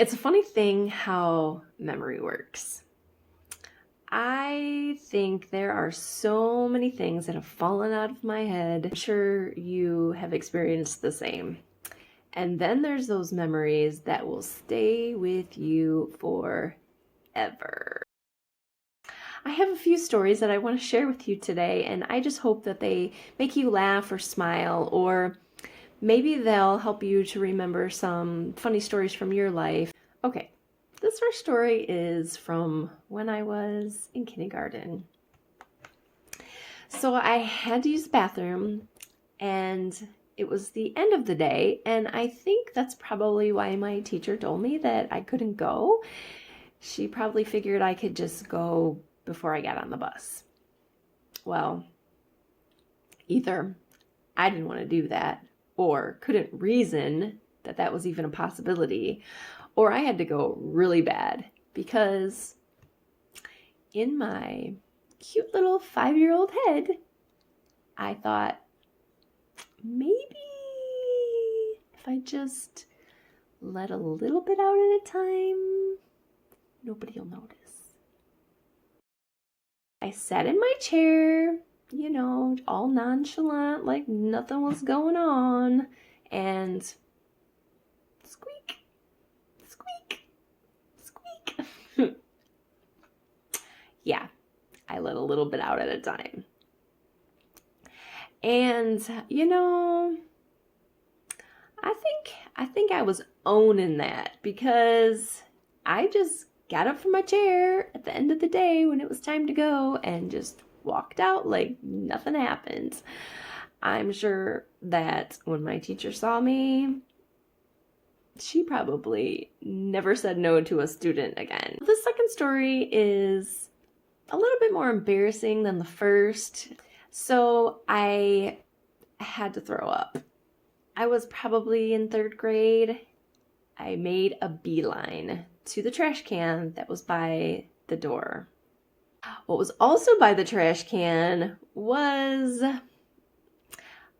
It's a funny thing how memory works. I think there are so many things that have fallen out of my head. I'm sure you have experienced the same. And then there's those memories that will stay with you forever. I have a few stories that I want to share with you today, and I just hope that they make you laugh or smile, or maybe they'll help you to remember some funny stories from your life. Okay, this first story is from when I was in kindergarten. So I had to use the bathroom, and it was the end of the day, and I think that's probably why my teacher told me that I couldn't go. She probably figured I could just go before I got on the bus. Well, either I didn't want to do that, or couldn't reason that that was even a possibility, or I had to go really bad, because in my cute little 5-year-old head, I thought, maybe if I just let a little bit out at a time, nobody will notice. I sat in my chair, all nonchalant, like nothing was going on, and squeak, squeak, squeak. Yeah, I let a little bit out at a time. And, I think I was owning that, because I just got up from my chair at the end of the day when it was time to go and just walked out like nothing happened. I'm sure that when my teacher saw me, she probably never said no to a student again. The second story is a little bit more embarrassing than the first. So I had to throw up. I was probably in 3rd grade. I made a beeline to the trash can that was by the door. What was also by the trash can was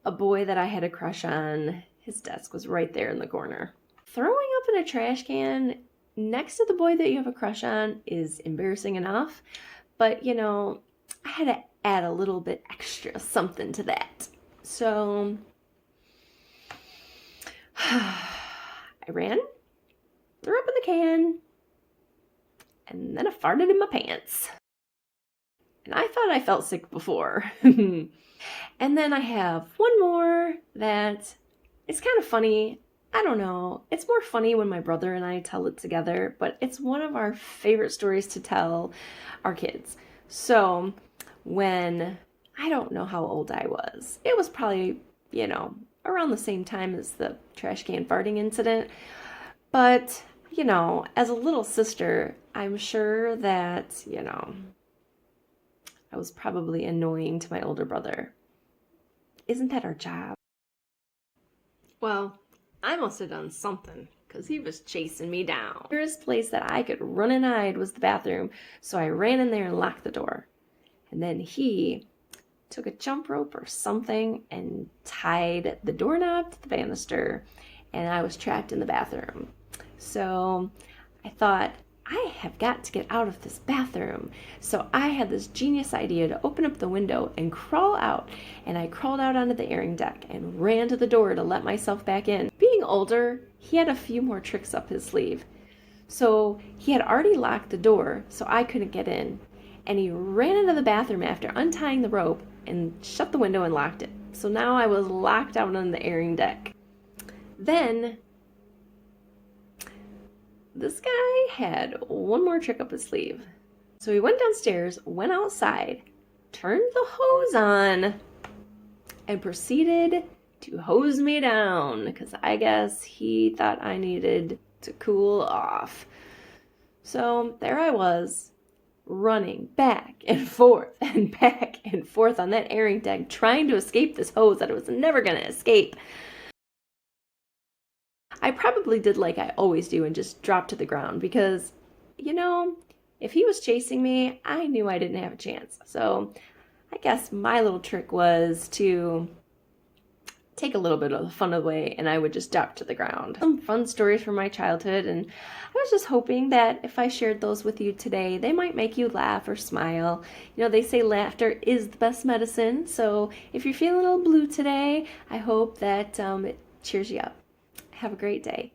a boy that I had a crush on. His desk was right there in the corner. Throwing up in a trash can next to the boy that you have a crush on is embarrassing enough, but I had to add a little bit extra something to that. So I ran, threw up in the can, and then I farted in my pants. And I thought I felt sick before. And then I have one more that is kind of funny. I don't know. It's more funny when my brother and I tell it together, but it's one of our favorite stories to tell our kids. So when, I don't know how old I was. It was probably, around the same time as the trash can farting incident. But, as a little sister, I'm sure that, I was probably annoying to my older brother. Isn't that our job? Well, I must have done something, because he was chasing me down. The nearest place that I could run and hide was the bathroom, so I ran in there and locked the door. And then he took a jump rope or something and tied the doorknob to the banister, and I was trapped in the bathroom. So I thought, I have got to get out of this bathroom. So I had this genius idea to open up the window and crawl out. And I crawled out onto the airing deck and ran to the door to let myself back in. Being older, he had a few more tricks up his sleeve. So he had already locked the door so I couldn't get in. And he ran into the bathroom after untying the rope and shut the window and locked it. So now I was locked out on the airing deck. Then this guy had one more trick up his sleeve. So he went downstairs, went outside, turned the hose on, and proceeded to hose me down, because I guess he thought I needed to cool off. So there I was, running back and forth and back and forth on that airing deck, trying to escape this hose that I was never going to escape. I probably did like I always do and just dropped to the ground, because, if he was chasing me, I knew I didn't have a chance. So I guess my little trick was to take a little bit of the fun away, and I would just drop to the ground. Some fun stories from my childhood, and I was just hoping that if I shared those with you today, they might make you laugh or smile. You know, they say laughter is the best medicine, so if you're feeling a little blue today, I hope that it cheers you up. Have a great day.